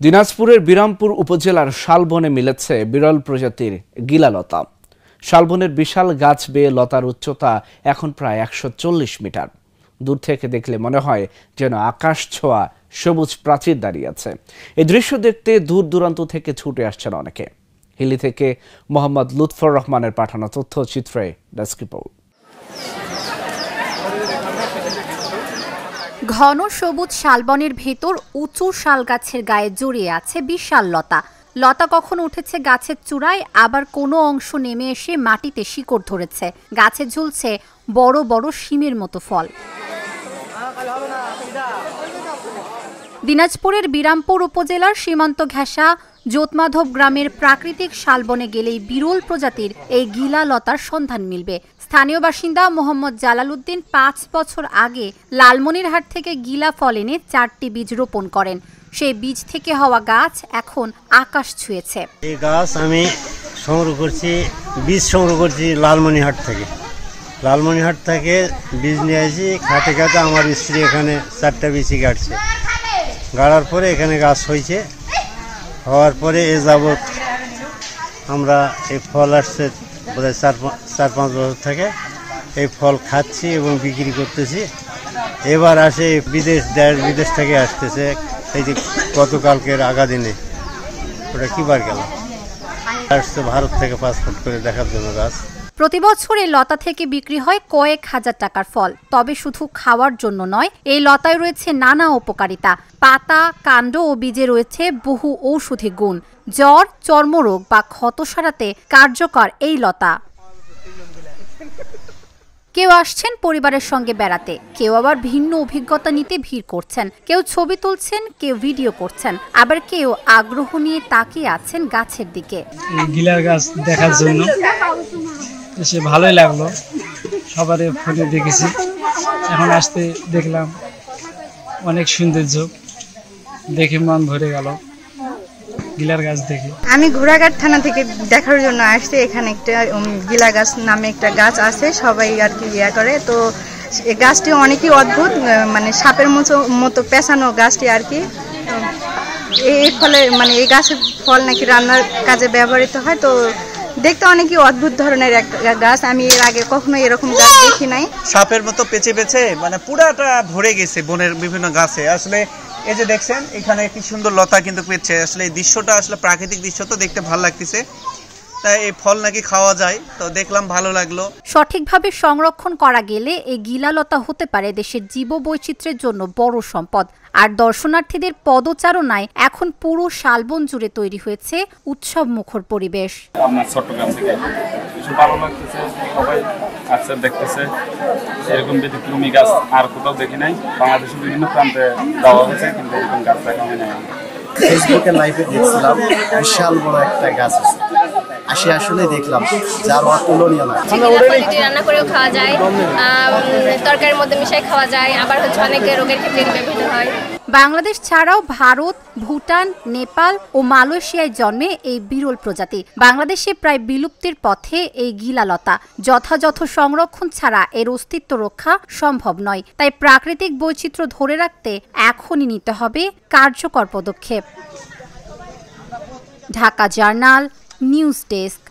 দিনাজপুরের বিরামপুর উপজেলার শালবনে মিলেছে বিরল প্রজাতির গিলালতা। শালবনের বিশাল গাছ বেয়ে লতার উচ্চতা এখন প্রায় ১৪০ মিটার। দূর থেকে দেখলে মনে হয় যেন আকাশ ছোঁয়া সবুজ প্রাচীর দাঁড়িয়ে আছে। এই দৃশ্য দেখতে দূর দূরান্ত থেকে ছুটে আসছেন অনেকে। হিলি থেকে মোহাম্মদ লুৎফর রহমানের পাঠানো তথ্যচিত্রে ডেস্ক রিপোর্ট। ঘন সবুজ শালবনের ভেতর উঁচু শাল গাছের গায়ে জড়িয়ে আছে বিশাল লতা। লতা কখনো উঠেছে গাছের চূড়ায়, আবার কোনো অংশ নেমে এসে মাটিতে শিকড় ধরেছে। গাছে ঝুলছে বড় বড় শিমের মতো ফল। দিনাজপুরের বিরামপুর উপজেলার সীমান্ত ঘেঁষা জোতমাধব গ্রামের প্রাকৃতিক শালবনে গেলেই বিরল প্রজাতির এই গিলা লতার সন্ধান মিলবে। স্থানীয় বাসিন্দা মোহাম্মদ জালালউদ্দিন ৫ বছর আগে লালমনিরহাট থেকে গিলা ফল এনে ৪টি বীজ রোপণ করেন। সেই বীজ থেকে হওয়া গাছ এখন আকাশ ছুঁয়েছে। এই গাছ আমি বীজ সংগ্রহ করছি লালমনিরহাট থেকে। লালমনিরহাট থেকে বীজ নিয়ে আসি, খাতে খাতে আমার স্ত্রী এখানে ৪টা বীজই গাড়ছে। গাড়ার পরে এখানে গাছ হয়েছে। হওয়ার পরে এ যাবৎ আমরা এই ফল আসছে বোধহয় ৪-৫ বছর থেকে এই ফল খাচ্ছি এবং বিক্রি করতেছি। এবার আসে বিদেশ থেকে আসতেছে। এই যে গতকালকের আগা দিনে ওটা কিবার গেল আসছে ভারত থেকে পাসপোর্ট করে দেখার জন্য গাছ। প্রতি বছর এই লতা থেকে বিক্রি হয় কয়েক হাজার টাকার ফল। তবে শুধু খাওয়ার জন্য নয়, এই লতায় রয়েছে নানা উপকারিতা। পাতা, কাণ্ড ও বীজে রয়েছে বহু ঔষধি গুণ। জ্বর, চর্মরোগ বা ক্ষত সারাতে কার্যকর এই লতা। কেউ আসছেন পরিবারের সঙ্গে বেড়াতে, কেউ আবার ভিন্ন অভিজ্ঞতা নিতে ভিড় করছেন। কেউ ছবি তুলছেন, কেউ ভিডিও করছেন, আবার কেউ আগ্রহ নিয়ে তাকিয়ে আছেন গাছের দিকে। গিলার গাছ দেখার জন্য এসে ভালোই লাগলো। সবারই ফোনে দেখেছি, এখন আসতে দেখলাম অনেক সৌন্দর্য, দেখে মন ভরে গেল গিলার গাছ দেখে। আমি ঘোড়াঘাট থানা থেকে দেখার জন্য আসছি। এখানে একটা গিলা গাছ নামে একটা গাছ আছে, সবাই আর কি ইয়া করে। তো এই গাছটি অনেকই অদ্ভুত, মানে সাপের মতো পেঁচানো গাছটি আর কি। এই ফলে মানে এই গাছের ফল নাকি রান্নার কাজে ব্যবহৃত হয়। তো দেখতে অনেকই অদ্ভুত ধরনের একটা গাছ। আমি এর আগে কখনো এরকম গাছ দেখি নাই। সাপের মতো পেঁচে পেঁচে মানে পুরাটা ভরে গেছে বনের বিভিন্ন গাছে। আসলে এই যে দেখছেন এখানে কি সুন্দর লতা কিন্তু পেয়েছে। আসলে এই দৃশ্যটা আসলে প্রাকৃতিক দৃশ্য, তো দেখতে ভালো লাগতেছে। তাই এই ফল নাকি খাওয়া যায়, তো দেখলাম ভালো লাগলো। সঠিকভাবে সংরক্ষণ করা গেলে এই গিলালতা হতে পারে দেশের জীববৈচিত্র্যের জন্য বড় সম্পদ। আর দর্শনার্থীদের পদচারণায় এখন পুরো শালবন জুড়ে তৈরি হয়েছে উৎসব মুখর পরিবেশ। আপনার চট্টগ্রাম থেকে ভালো লাগতেছে, সবাই আসছে দেখতেছে। এরকম ব্যতিক্রমী গাছ আর কোথাও দেখি নাই। বাংলাদেশের বিভিন্ন প্রান্তে দেওয়া হয়েছে, কিন্তু এরকম গাছ দেখা হয় নাই। ফেসবুকে লাইভে দেখছিলাম বিশাল বড় একটা গাছ আছে, আসলে দেখলাম যার অতুলনীয় না। রান্না করেও খাওয়া যায়, তরকারির মধ্যে মিশাই খাওয়া যায়, আবার অনেক রোগের ক্ষেত্রে ব্যবহৃত হয়। বাংলাদেশ ছাড়াও ভারত, ভুটান, নেপাল ও মালয়েশিয়ায় জন্মে এই বিরল প্রজাতি। বাংলাদেশে প্রায় বিলুপ্তির পথে এই গিলালতা। যথাযথ সংরক্ষণ ছাড়া এর অস্তিত্ব রক্ষা সম্ভব নয়। তাই প্রাকৃতিক বৈচিত্র্য ধরে রাখতে এখনই নিতে হবে কার্যকর পদক্ষেপ। Dhaka journal, news desk.